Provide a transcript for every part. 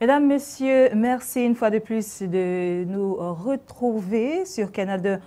Mesdames, Messieurs, merci une fois de plus de nous retrouver sur Canal 2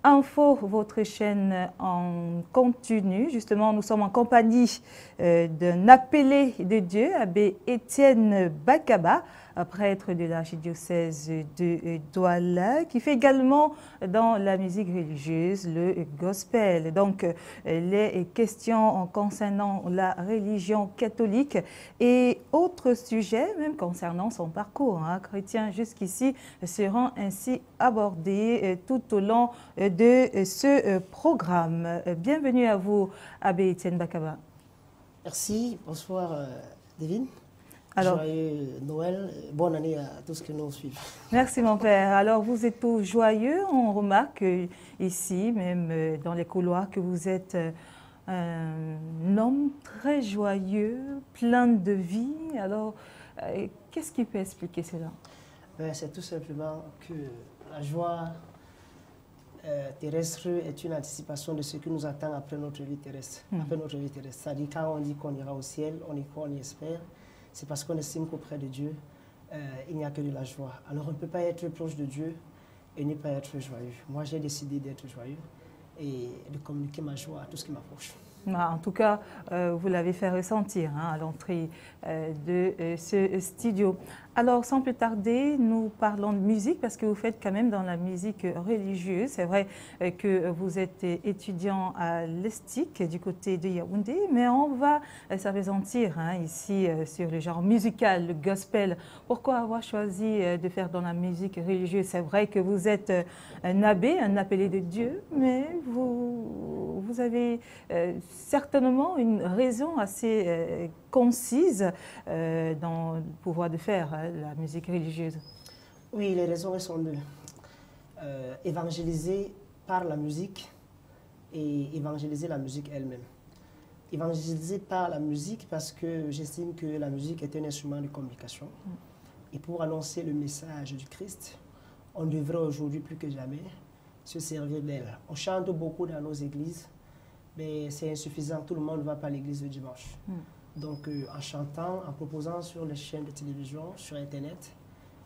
Info, votre chaîne en continu. Justement, nous sommes en compagnie d'un appelé de Dieu, abbé Étienne Bakaba, prêtre de l'archidiocèse de Douala, qui fait également dans la musique religieuse le gospel. Donc, les questions concernant la religion catholique et autres sujets, même concernant son parcours chrétien jusqu'ici, seront ainsi abordés tout au long de ce programme. Bienvenue à vous, abbé Étienne Bakaba. Merci, bonsoir Devine. Alors, joyeux Noël, bonne année à tous qui nous suivent. Merci mon père. Alors vous êtes tout joyeux, on remarque ici, même dans les couloirs, que vous êtes un homme très joyeux, plein de vie. Alors, qu'est-ce qui peut expliquer cela? C'est tout simplement que la joie terrestre est une anticipation de ce qui nous attend après notre vie terrestre. Après notre vie terrestre. C'est-à-dire quand on dit qu'on ira au ciel, on y croit, on y espère. C'est parce qu'on estime qu'auprès de Dieu, il n'y a que de la joie. Alors on ne peut pas être proche de Dieu et ne pas être joyeux. Moi, j'ai décidé d'être joyeux et de communiquer ma joie à tout ce qui m'approche. En tout cas, vous l'avez fait ressentir à l'entrée de ce studio. Alors, sans plus tarder, nous parlons de musique parce que vous faites quand même dans la musique religieuse. C'est vrai que vous êtes étudiant à l'ESTIC du côté de Yaoundé, mais on va s'apesantir ici sur le genre musical, le gospel. Pourquoi avoir choisi de faire dans la musique religieuse? C'est vrai que vous êtes un abbé, un appelé de Dieu, mais vous avez certainement une raison assez concise dans le pouvoir de faire la musique religieuse. Oui, les raisons sont deux. Évangéliser par la musique et évangéliser la musique elle-même. Évangéliser par la musique parce que j'estime que la musique est un instrument de communication. Et pour annoncer le message du Christ, on devrait aujourd'hui plus que jamais se servir d'elle. On chante beaucoup dans nos églises, mais c'est insuffisant. Tout le monde ne va pas à l'église le dimanche. Donc, en chantant, en proposant sur les chaînes de télévision, sur Internet,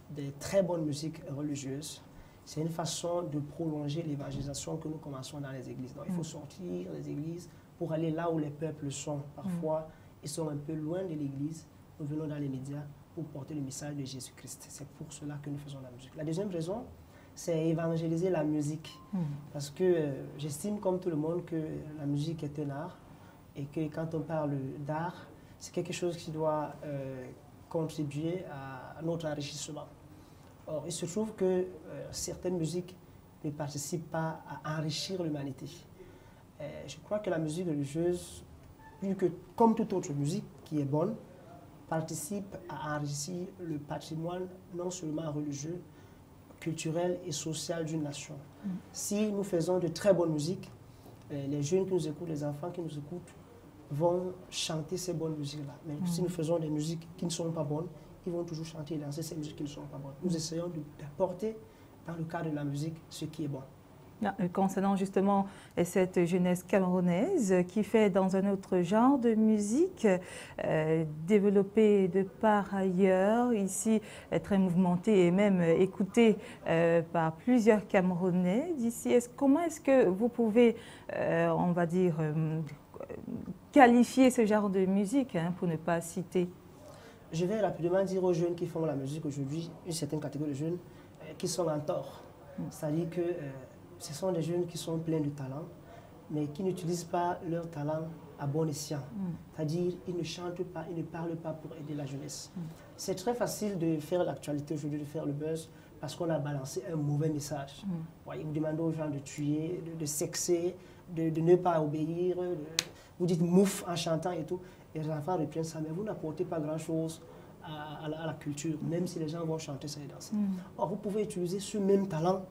des très bonnes musiques religieuses, c'est une façon de prolonger l'évangélisation que nous commençons dans les églises. Donc, il faut sortir des églises pour aller là où les peuples sont. Parfois, ils sont un peu loin de l'église. Nous venons dans les médias pour porter le message de Jésus-Christ. C'est pour cela que nous faisons la musique. La deuxième raison, c'est évangéliser la musique. Parce que j'estime, comme tout le monde, que la musique est un art et que quand on parle d'art, c'est quelque chose qui doit contribuer à notre enrichissement. Or, il se trouve que certaines musiques ne participent pas à enrichir l'humanité. Je crois que la musique religieuse, plus que comme toute autre musique qui est bonne, participe à enrichir le patrimoine non seulement religieux, culturel et social d'une nation. Si nous faisons de très bonnes musiques, les jeunes qui nous écoutent, les enfants qui nous écoutent, vont chanter ces bonnes musiques-là. Mais si nous faisons des musiques qui ne sont pas bonnes, ils vont toujours chanter et danser ces musiques qui ne sont pas bonnes. Nous essayons d'apporter dans le cadre de la musique ce qui est bon. Concernant justement cette jeunesse camerounaise qui fait dans un autre genre de musique, développée de par ailleurs, ici très mouvementée et même écoutée par plusieurs Camerounais d'ici, comment est-ce que vous pouvez, on va dire, qualifier ce genre de musique pour ne pas citer? Je vais rapidement dire aux jeunes qui font la musique aujourd'hui, une certaine catégorie de jeunes qui sont en tort. C'est-à-dire que ce sont des jeunes qui sont pleins de talent, mais qui n'utilisent pas leur talent à bon escient. C'est-à-dire qu'ils ne chantent pas, ils ne parlent pas pour aider la jeunesse. C'est très facile de faire l'actualité aujourd'hui, de faire le buzz, parce qu'on a balancé un mauvais message. Vous demandez aux gens de tuer, de sexer, de ne pas obéir, vous dites mouf en chantant et tout. Et les enfants reprennent ça, mais vous n'apportez pas grand-chose à la culture, même si les gens vont chanter ça et danser. Or, vous pouvez utiliser ce même talent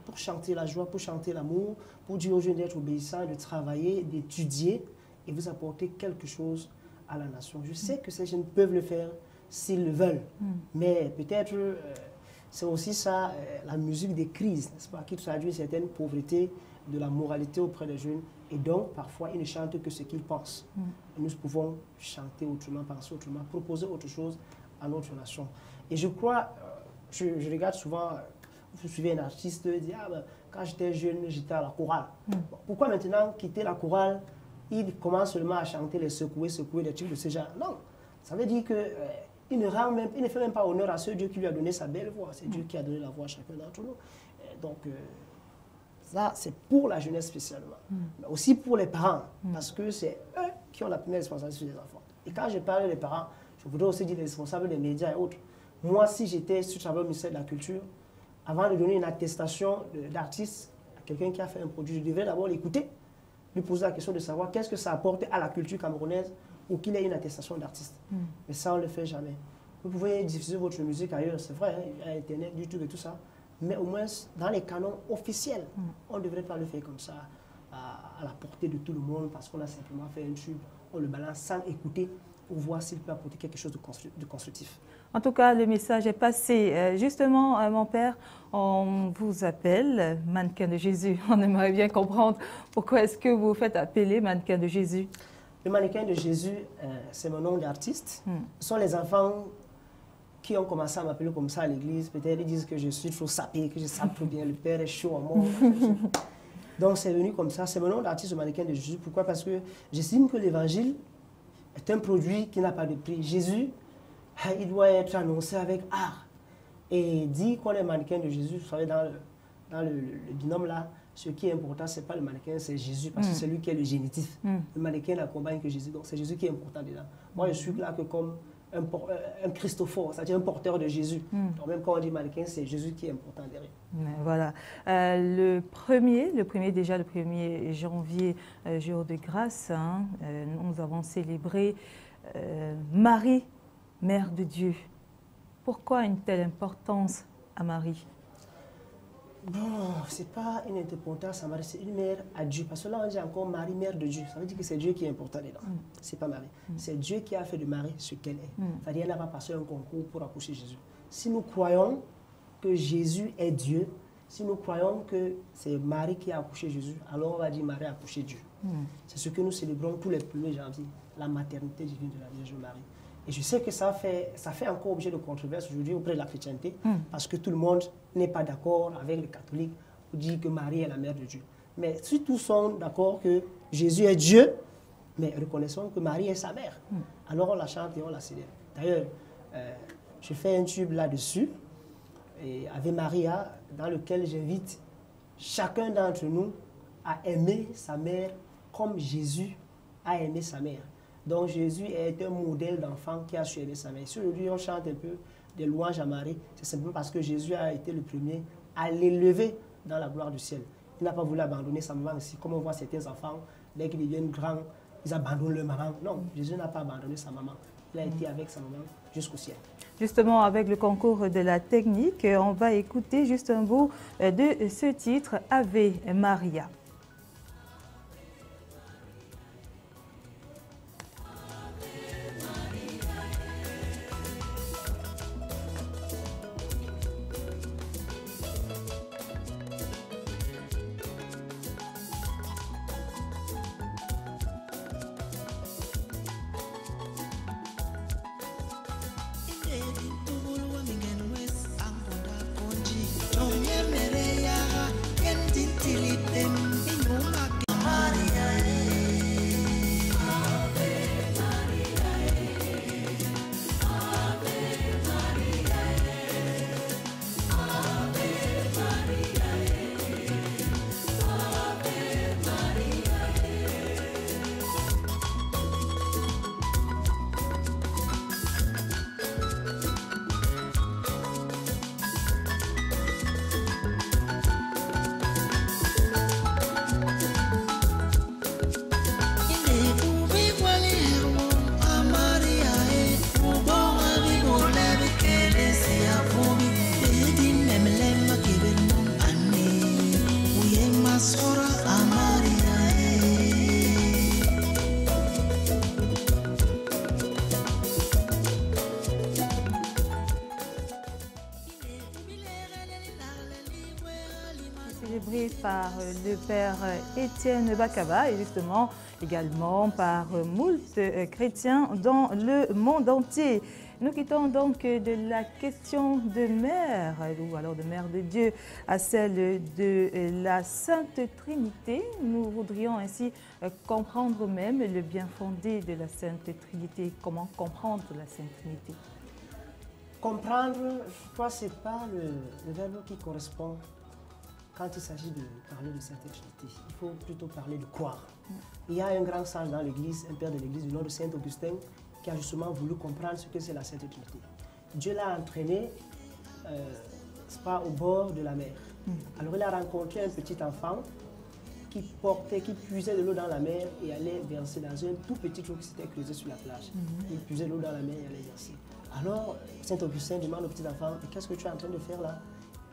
pour chanter la joie, pour chanter l'amour, pour dire aux jeunes d'être obéissants, de travailler, d'étudier et vous apporter quelque chose à la nation. Je sais que ces jeunes peuvent le faire s'ils le veulent, mais peut-être c'est aussi ça, la musique des crises, n'est-ce pas, qui traduit une certaine pauvreté de la moralité auprès des jeunes. Et donc, parfois, ils ne chantent que ce qu'ils pensent. Et nous pouvons chanter autrement, penser autrement, proposer autre chose à notre nation. Et je crois, je regarde souvent, vous suivez un artiste, il dit, ah, ben, quand j'étais jeune, j'étais à la chorale. Bon, pourquoi maintenant quitter la chorale, il commence seulement à chanter les secouer, des trucs de ce genre? Non, ça veut dire que il ne fait même pas honneur à ce Dieu qui lui a donné sa belle voix. C'est Dieu qui a donné la voix à chacun d'entre nous. Donc, ça, c'est pour la jeunesse spécialement, mais aussi pour les parents, parce que c'est eux qui ont la première responsabilité sur les enfants. Et quand je parle des parents, je voudrais aussi dire les responsables des médias et autres. Moi, si j'étais sur le travail au ministère de la Culture, avant de donner une attestation d'artiste à quelqu'un qui a fait un produit, je devrais d'abord l'écouter, lui poser la question de savoir qu'est-ce que ça apporte à la culture camerounaise ou qu'il ait une attestation d'artiste. Mais ça, on ne le fait jamais. Vous pouvez diffuser votre musique ailleurs, c'est vrai, hein, il y a Internet, YouTube et tout ça. Mais au moins, dans les canons officiels, on ne devrait pas le faire comme ça, à la portée de tout le monde, parce qu'on a simplement fait un tube, on le balance sans écouter, pour voir s'il peut apporter quelque chose de constructif. En tout cas, le message est passé. Justement, mon père, on vous appelle mannequin de Jésus. On aimerait bien comprendre pourquoi est-ce que vous vous faites appeler mannequin de Jésus. Le mannequin de Jésus, c'est mon nom d'artiste. Ce sont les enfants qui ont commencé à m'appeler comme ça à l'église. Peut-être ils disent que je suis trop sapé, que je sape trop bien, le Père est chaud à moi. Donc c'est venu comme ça. C'est mon nom d'artiste, le mannequin de Jésus. Pourquoi? Parce que j'estime que l'évangile est un produit qui n'a pas de prix. Jésus, il doit être annoncé avec art. Et dit qu'on est mannequin de Jésus, vous savez, dans le binôme là, ce qui est important, ce n'est pas le mannequin, c'est Jésus, parce que c'est lui qui est le génitif. Le mannequin n'accompagne que Jésus, donc c'est Jésus qui est important dedans. Moi, je suis là que comme un Christophore, c'est-à-dire un porteur de Jésus. Donc même quand on dit mannequin, c'est Jésus qui est important derrière. Voilà. Le 1er janvier, jour de grâce, hein, nous avons célébré Marie, Mère de Dieu. Pourquoi une telle importance à Marie? Bon, ce n'est pas une importance à Marie, c'est une mère à Dieu. Parce que là, on dit encore Marie, Mère de Dieu. Ça veut dire que c'est Dieu qui est important dedans. Ce n'est pas Marie. C'est Dieu qui a fait de Marie ce qu'elle est. C'est-à-dire qu'elle n'a pas passé un concours pour accoucher Jésus. Si nous croyons que Jésus est Dieu, si nous croyons que c'est Marie qui a accouché Jésus, alors on va dire Marie a accouché Dieu. C'est ce que nous célébrons tous les 1er janvier, la maternité divine de la Vierge Marie. Et je sais que ça fait encore objet de controverse aujourd'hui auprès de la chrétienté, parce que tout le monde n'est pas d'accord avec les catholiques pour dire que Marie est la mère de Dieu. Mais si tous sont d'accord que Jésus est Dieu, mais reconnaissons que Marie est sa mère. Alors on la chante et on la célèbre. D'ailleurs, je fais un tube là-dessus, Ave Maria, dans lequel j'invite chacun d'entre nous à aimer sa mère comme Jésus a aimé sa mère. Donc Jésus est un modèle d'enfant qui a su aimer sa mère. Si aujourd'hui on chante un peu des louanges à Marie, c'est simplement parce que Jésus a été le premier à l'élever dans la gloire du ciel. Il n'a pas voulu abandonner sa maman ici, comme on voit certains enfants, dès qu'ils deviennent grands, ils abandonnent leur maman. Non, Jésus n'a pas abandonné sa maman. Il a été avec sa maman jusqu'au ciel. Justement, avec le concours de la technique, on va écouter juste un bout de ce titre, Ave Maria. Don't you par le Père Étienne Bakaba et justement également par moult chrétiens dans le monde entier. Nous quittons donc de la question de mère, ou alors de mère de Dieu, à celle de la Sainte Trinité. Nous voudrions ainsi comprendre même le bien fondé de la Sainte Trinité. Comment comprendre la Sainte Trinité? Comprendre, je crois que ce n'est pas le verbe qui correspond quand il s'agit de parler de Sainte Trinité. Il faut plutôt parler de croire. Il y a un grand sage dans l'Église, un père de l'Église du nom de Saint Augustin, qui a justement voulu comprendre ce que c'est la Sainte Trinité. Dieu l'a entraîné au bord de la mer. Alors il a rencontré un petit enfant qui puisait de l'eau dans la mer et allait verser dans un tout petit trou qui s'était creusé sur la plage. Il puisait de l'eau dans la mer et allait verser. Alors Saint Augustin demande au petit enfant, qu'est-ce que tu es en train de faire là?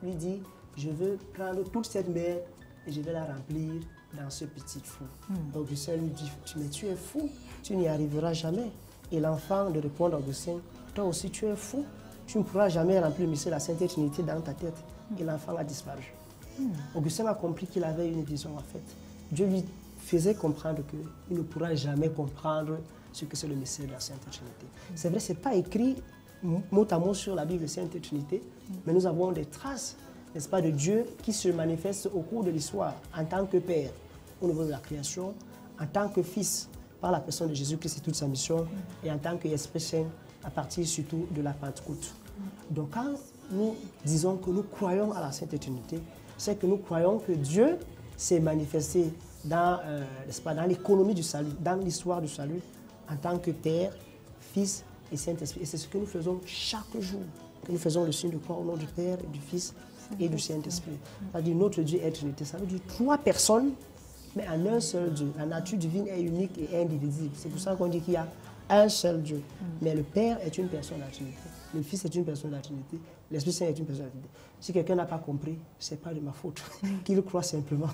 Il lui dit, je veux prendre toute cette mer et je vais la remplir dans ce petit trou. Augustin lui dit, mais tu es fou, tu n'y arriveras jamais. Et l'enfant de répondre à Augustin, toi aussi tu es fou, tu ne pourras jamais remplir le mystère de la Sainte Trinité dans ta tête. Et l'enfant a disparu. Augustin a compris qu'il avait une vision en fait. Dieu lui faisait comprendre qu'il ne pourra jamais comprendre ce que c'est le mystère de la Sainte Trinité. C'est vrai, ce n'est pas écrit mot à mot sur la Bible Sainte Trinité, mais nous avons des traces, n'est-ce pas, de Dieu qui se manifeste au cours de l'histoire en tant que Père au niveau de la création, en tant que Fils par la personne de Jésus-Christ et toute sa mission, et en tant qu'Esprit Saint à partir surtout de la Pentecôte. Donc quand nous disons que nous croyons à la Sainte Trinité, c'est que nous croyons que Dieu s'est manifesté dans l'économie du salut, dans l'histoire du salut, en tant que Père, Fils et Saint-Esprit. Et c'est ce que nous faisons chaque jour, que nous faisons le signe de croix au nom du Père, du Fils et du Saint-Esprit. C'est-à-dire notre Dieu est Trinité. Ça veut dire trois personnes, mais en un seul Dieu. La nature divine est unique et indivisible. C'est pour ça qu'on dit qu'il y a un seul Dieu. Mais le Père est une personne de la Trinité. Le Fils est une personne de la Trinité. L'Esprit Saint est une personne de la Trinité. Si quelqu'un n'a pas compris, ce n'est pas de ma faute. Qu'il croit simplement.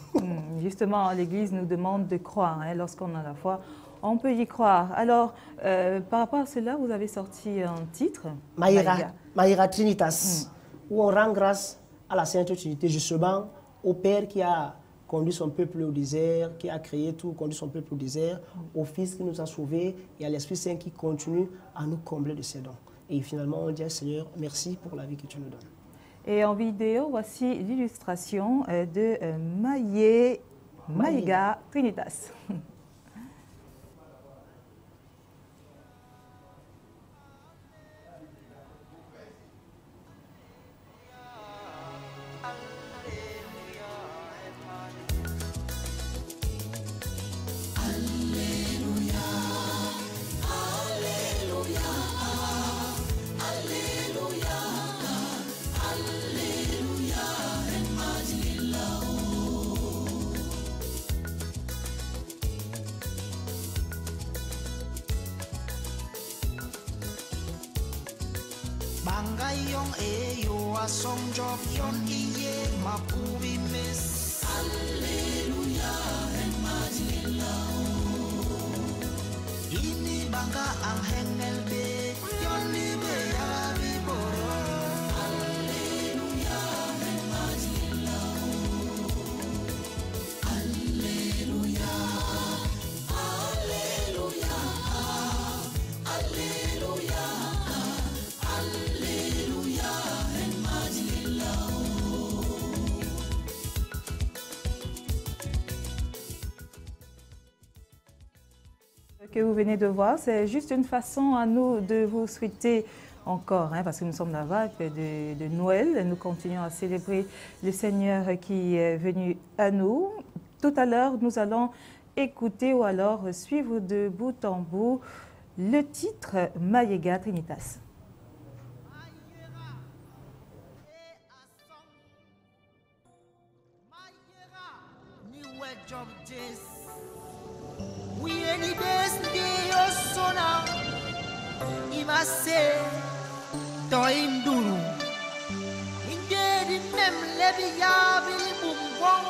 Justement, l'Église nous demande de croire. Lorsqu'on a la foi, on peut y croire. Alors, par rapport à cela, vous avez sorti un titre. Maïra Trinitas, où on rend grâce à la Sainte Trinité, justement, au Père qui a conduit son peuple au désert, qui a créé tout, conduit son peuple au désert, au Fils qui nous a sauvés et à l'Esprit Saint qui continue à nous combler de ses dons. Et finalement, on dit, Seigneur, merci pour la vie que tu nous donnes. Et en vidéo, voici l'illustration de Maïga Trinitas. Bangayong eyo asong job yon iye mapubi miss. Hallelujah en majililao. Ini banga ang hengel be yon libe yabi boro. Hallelujah en majililao. Hallelujah. Hallelujah. Hallelujah. Ce que vous venez de voir, c'est juste une façon à nous de vous souhaiter encore, parce que nous sommes dans la vague de Noël. Nous continuons à célébrer le Seigneur qui est venu à nous. Tout à l'heure, nous allons écouter ou alors suivre de bout en bout le titre Maïga Trinitas. We any best day or sona imase to induru ingedi mem lebi ya bili bumbong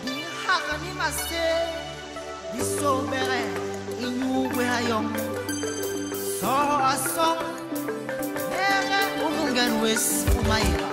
di hakani mase di sobere inu we hayom so asong nere unungan wes umaira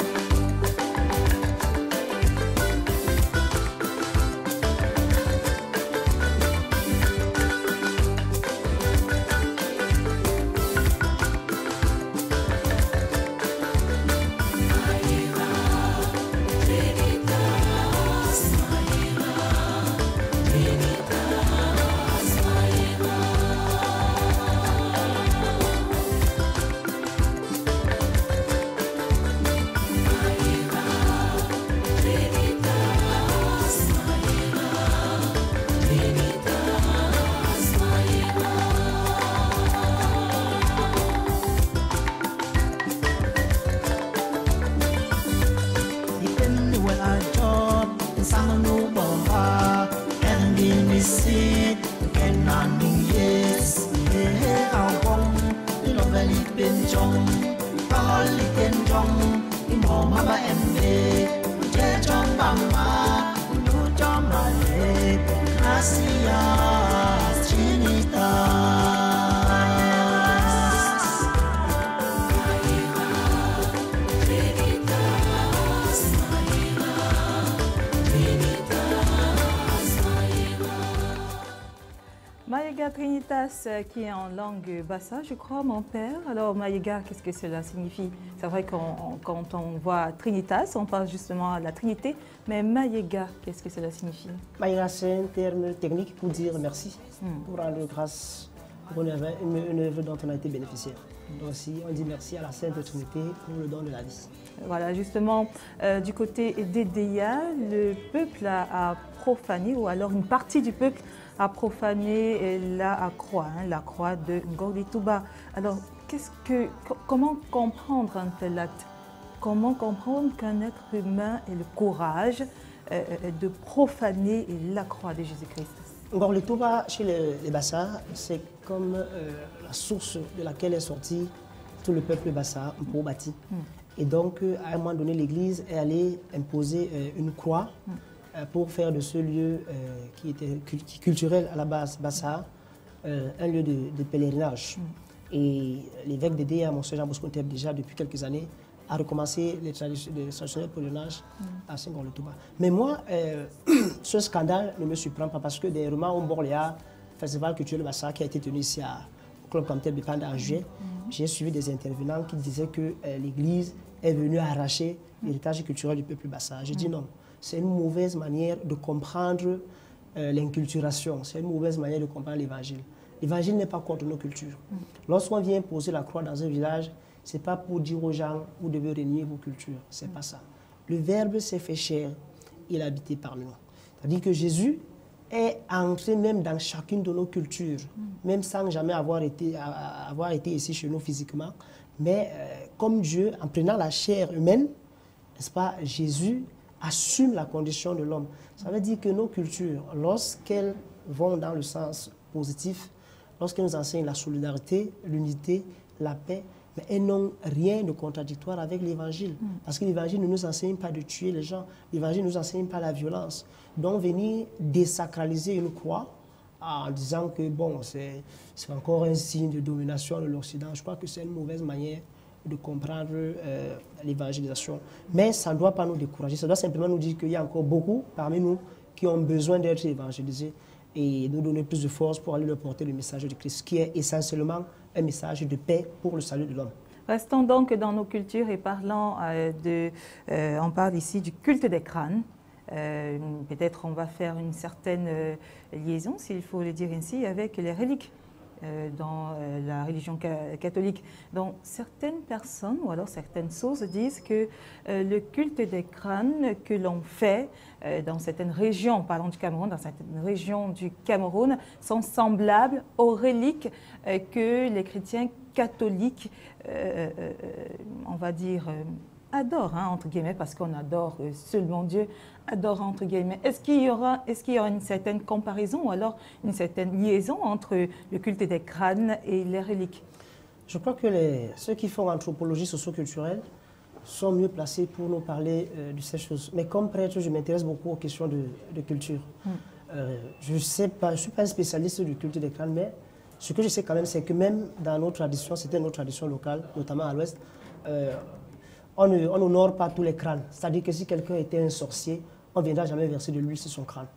jong, poli ken jong, imoma ba embe, je jong bama, nu jong rale, gracias Trinitas. Maïga Trinitas, qui est en langue bassa, je crois, mon père. Alors, Maïga, qu'est-ce que cela signifie? C'est vrai que quand on voit Trinitas, on parle justement de la Trinité, mais Maïga, qu'est-ce que cela signifie? Maïga, c'est un terme technique pour dire merci, pour rendre grâce pour une œuvre dont on a été bénéficiaire. Donc, aussi, on dit merci à la Sainte Trinité pour le don de la vie. Voilà, justement, du côté d'Edéa, le peuple a profané, ou alors une partie du peuple a profané la croix de Ngordi Touba. Alors, comment comprendre un tel acte? Comment comprendre qu'un être humain ait le courage de profaner la croix de Jésus-Christ? Ngordi Touba, chez les Bassa, c'est comme la source de laquelle est sorti tout le peuple Bassa, pour bâti. Et donc, à un moment donné, l'Église est allée imposer une croix pour faire de ce lieu qui était culturel à la base, Bassa, un lieu de pèlerinage. Et l'évêque d'Edéa, Monseigneur Jean Bosco Nteb, déjà depuis quelques années, a recommencé les traditionnels pèlerinages à Ngordi Touba. Mais moi, ce scandale ne me surprend pas parce que dernièrement, au Borléa, festival culturel Bassa qui a été tenu ici au Club Comté Bépanda en juillet, j'ai suivi des intervenants qui disaient que l'Église est venue arracher l'héritage culturel du peuple Bassa. J'ai dit non. C'est une mauvaise manière de comprendre l'inculturation, c'est une mauvaise manière de comprendre l'Évangile. L'Évangile n'est pas contre nos cultures. Lorsqu'on vient poser la croix dans un village, ce n'est pas pour dire aux gens, vous devez renier vos cultures, ce n'est pas ça. Le Verbe s'est fait chair, il a habité parmi nous. C'est-à-dire que Jésus est entré même dans chacune de nos cultures, même sans jamais avoir été ici chez nous physiquement. Mais comme Dieu, en prenant la chair humaine, n'est-ce pas, Jésus assume la condition de l'homme. Ça veut dire que nos cultures, lorsqu'elles vont dans le sens positif, lorsqu'elles nous enseignent la solidarité, l'unité, la paix, mais elles n'ont rien de contradictoire avec l'Évangile. Parce que l'Évangile ne nous enseigne pas de tuer les gens, l'Évangile ne nous enseigne pas la violence. Donc venir désacraliser une croix en disant que bon, c'est encore un signe de domination de l'Occident, je crois que c'est une mauvaise manière de comprendre l'évangélisation. Mais ça ne doit pas nous décourager, ça doit simplement nous dire qu'il y a encore beaucoup parmi nous qui ont besoin d'être évangélisés et nous donner plus de force pour aller leur porter le message de Christ, qui est essentiellement un message de paix pour le salut de l'homme. Restons donc dans nos cultures et parlons on parle ici du culte des crânes. Peut-être on va faire une certaine liaison, s'il faut le dire ainsi, avec les reliques dans la religion catholique. Donc certaines personnes ou alors certaines sources disent que le culte des crânes que l'on fait dans certaines régions, parlons du Cameroun, dans certaines régions du Cameroun, sont semblables aux reliques que les chrétiens catholiques, on va dire, adore, hein, entre guillemets, parce qu'on adore seulement Dieu, adore entre guillemets. Est-ce qu'il y aura une certaine comparaison ou alors une certaine liaison entre le culte des crânes et les reliques? Je crois que ceux qui font anthropologie socio-culturelle sont mieux placés pour nous parler de ces choses. Mais comme prêtre, je m'intéresse beaucoup aux questions de culture. Je ne suis pas un spécialiste du culte des crânes, mais ce que je sais quand même, c'est que même dans nos traditions, c'était notre tradition locale, notamment à l'Ouest, on n'honore pas tous les crânes. C'est-à-dire que si quelqu'un était un sorcier, on ne viendra jamais verser de l'huile sur son crâne.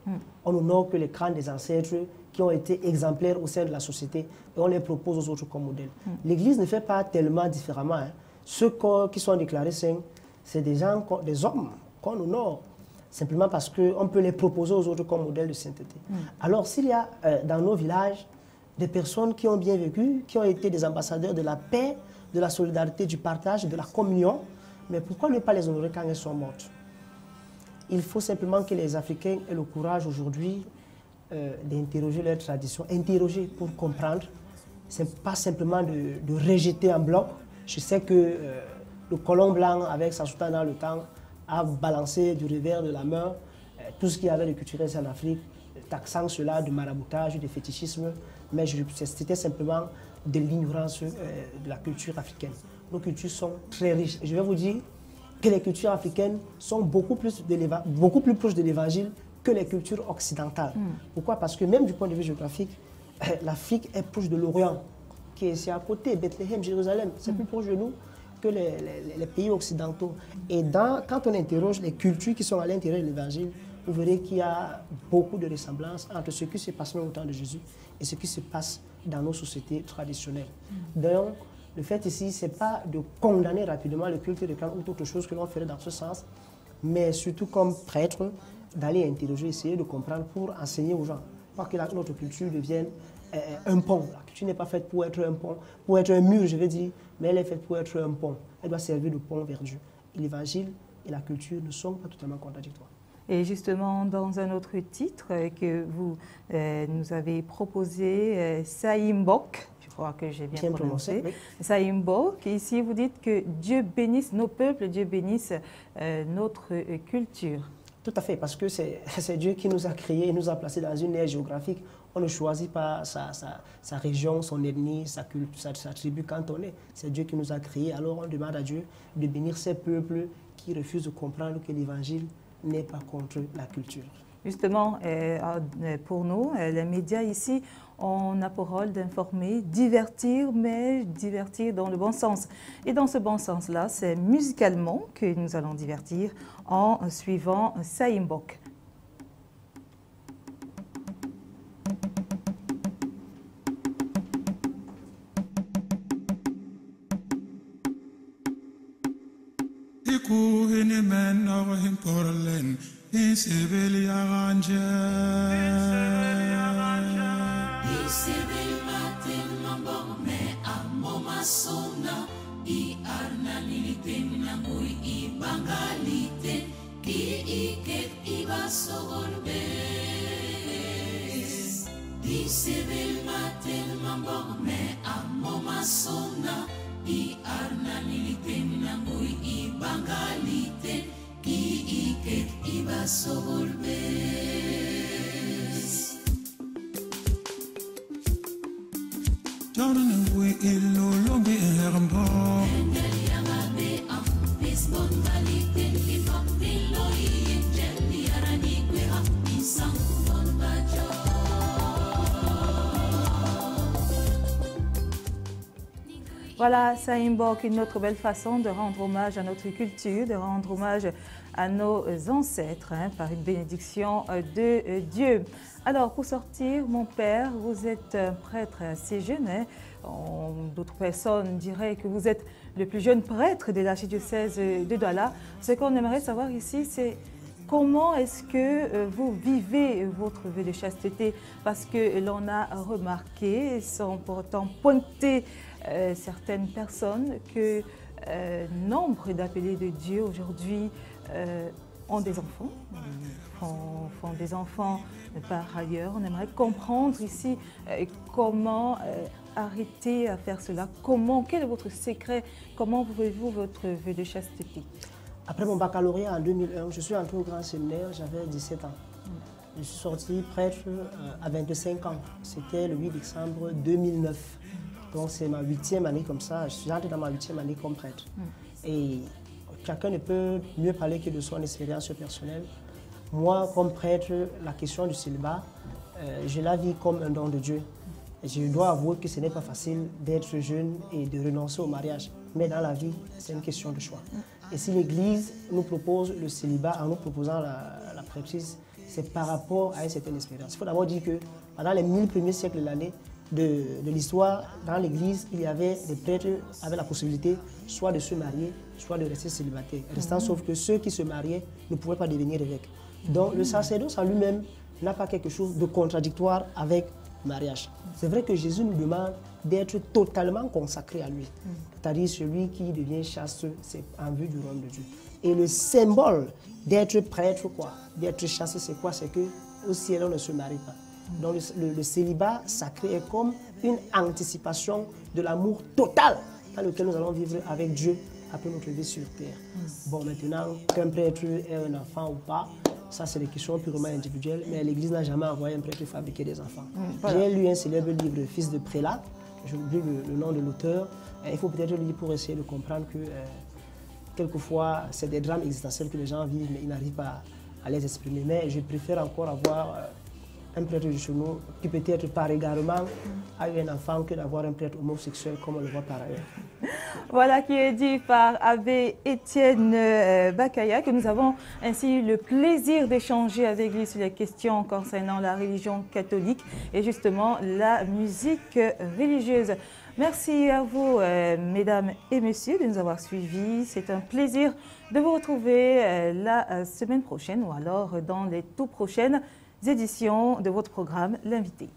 On n'honore que les crânes des ancêtres qui ont été exemplaires au sein de la société et on les propose aux autres comme modèle. L'Église ne fait pas tellement différemment. Hein. Ceux qui sont déclarés saints, c'est des hommes qu'on honore, simplement parce qu'on peut les proposer aux autres comme modèle de sainteté. Alors s'il y a dans nos villages des personnes qui ont bien vécu, qui ont été des ambassadeurs de la paix, de la solidarité, du partage, de la communion, mais pourquoi ne pas les honorer quand elles sont mortes? Il faut simplement que les Africains aient le courage aujourd'hui d'interroger leurs traditions, interroger pour comprendre. Ce n'est pas simplement de rejeter en bloc. Je sais que le colon blanc, avec sa soutane dans le temps, a balancé du revers de la main tout ce qu'il y avait de culturel en Afrique, taxant cela de maraboutage, de fétichisme, mais c'était simplement de l'ignorance de la culture africaine. nos cultures sont très riches. Et je vais vous dire que les cultures africaines sont beaucoup plus proches de l'évangile que les cultures occidentales. Pourquoi? Parce que même du point de vue géographique, l'Afrique est proche de l'Orient, qui est à côté, Bethléem, Jérusalem. C'est plus proche de nous que les pays occidentaux. Et quand on interroge les cultures qui sont à l'intérieur de l'évangile, vous verrez qu'il y a beaucoup de ressemblances entre ce qui se passe au temps de Jésus et ce qui se passe dans nos sociétés traditionnelles. Donc, le fait ici, ce n'est pas de condamner rapidement le culte de Can ou autre chose que l'on ferait dans ce sens, mais surtout comme prêtre, d'aller interroger, essayer de comprendre pour enseigner aux gens. Pas que notre culture devienne un pont. La culture n'est pas faite pour être un pont, pour être un mur, je veux dire, mais elle est faite pour être un pont. Elle doit servir de pont vers Dieu. Et l'évangile et la culture ne sont pas totalement contradictoires. Et justement, dans un autre titre que vous nous avez proposé, Saimbok, je crois que j'ai bien prononcé, oui. Saimbok, ici vous dites que Dieu bénisse nos peuples, Dieu bénisse notre culture. Tout à fait, parce que c'est Dieu qui nous a créés et nous a placés dans une aire géographique. On ne choisit pas sa région, son ethnie, sa culture, sa tribu quand on est. C'est Dieu qui nous a créés. Alors on demande à Dieu de bénir ces peuples qui refusent de comprendre que l'évangile n'est pas contre la culture. Justement, pour nous, les médias ici, on a pour rôle d'informer, divertir, mais divertir dans le bon sens. Et dans ce bon sens-là, c'est musicalement que nous allons divertir en suivant Saimbok. Voilà, Saimbok, une autre belle façon de rendre hommage à notre culture, de rendre hommage à nos ancêtres, par une bénédiction de Dieu. Alors, pour sortir, mon père, vous êtes un prêtre assez jeune. D'autres personnes diraient que vous êtes le plus jeune prêtre de l'archidiocèse de Douala. Ce qu'on aimerait savoir ici, c'est comment est-ce que vous vivez votre vœu de chasteté? Parce que l'on a remarqué, sans pour autant pointer certaines personnes, que nombre d'appelés de Dieu aujourd'hui ont des enfants, font des enfants par ailleurs. On aimerait comprendre ici comment arrêter à faire cela, quel est votre secret, comment vivez-vous votre vœu de chasteté? Après mon baccalauréat en 2001, je suis entré au grand séminaire, j'avais 17 ans. Je suis sorti prêtre à 25 ans, c'était le 8 décembre 2009. Donc c'est ma 8e année comme ça, je suis entré dans ma 8e année comme prêtre. Et chacun ne peut mieux parler que de son expérience personnelle. Moi, comme prêtre, la question du célibat, je la vis comme un don de Dieu. Et je dois avouer que ce n'est pas facile d'être jeune et de renoncer au mariage. Mais dans la vie, c'est une question de choix. Et si l'Église nous propose le célibat en nous proposant la prêtrise, c'est par rapport à une certaine expérience. Il faut d'abord dire que pendant les 1000 premiers siècles de l'année, de l'histoire, dans l'Église, il y avait des prêtres qui avaient la possibilité soit de se marier, soit de rester célibataires. Restant sauf que ceux qui se mariaient ne pouvaient pas devenir évêques. Donc le sacerdoce en lui-même n'a pas quelque chose de contradictoire avec le mariage. C'est vrai que Jésus nous demande d'être totalement consacré à lui. C'est-à-dire celui qui devient chaste, c'est en vue du royaume de Dieu. Et le symbole d'être prêtre, d'être chaste, c'est quoi? C'est qu'au ciel, on ne se marie pas. Donc le célibat sacré est comme une anticipation de l'amour total dans lequel nous allons vivre avec Dieu après notre vie sur terre. Bon, maintenant, qu'un prêtre ait un enfant ou pas, ça c'est des questions purement individuelles, mais l'Église n'a jamais envoyé un prêtre fabriquer des enfants. Voilà. J'ai lu un célèbre livre, Fils de prélat, j'ai oublié le nom de l'auteur, Il faut peut-être le lire pour essayer de comprendre que quelquefois, c'est des drames existentiels que les gens vivent, mais ils n'arrivent pas à les exprimer. Mais je préfère encore avoir un prêtre de chez nous qui peut-être par égarement a eu un enfant que d'avoir un prêtre homosexuel comme on le voit par ailleurs. Voilà qui est dit par Abbé Étienne Bakaya, que nous avons ainsi eu le plaisir d'échanger avec lui sur les questions concernant la religion catholique et justement la musique religieuse. Merci à vous, mesdames et messieurs, de nous avoir suivis. C'est un plaisir de vous retrouver la semaine prochaine ou alors dans les toutes prochaines éditions de votre programme L'invité.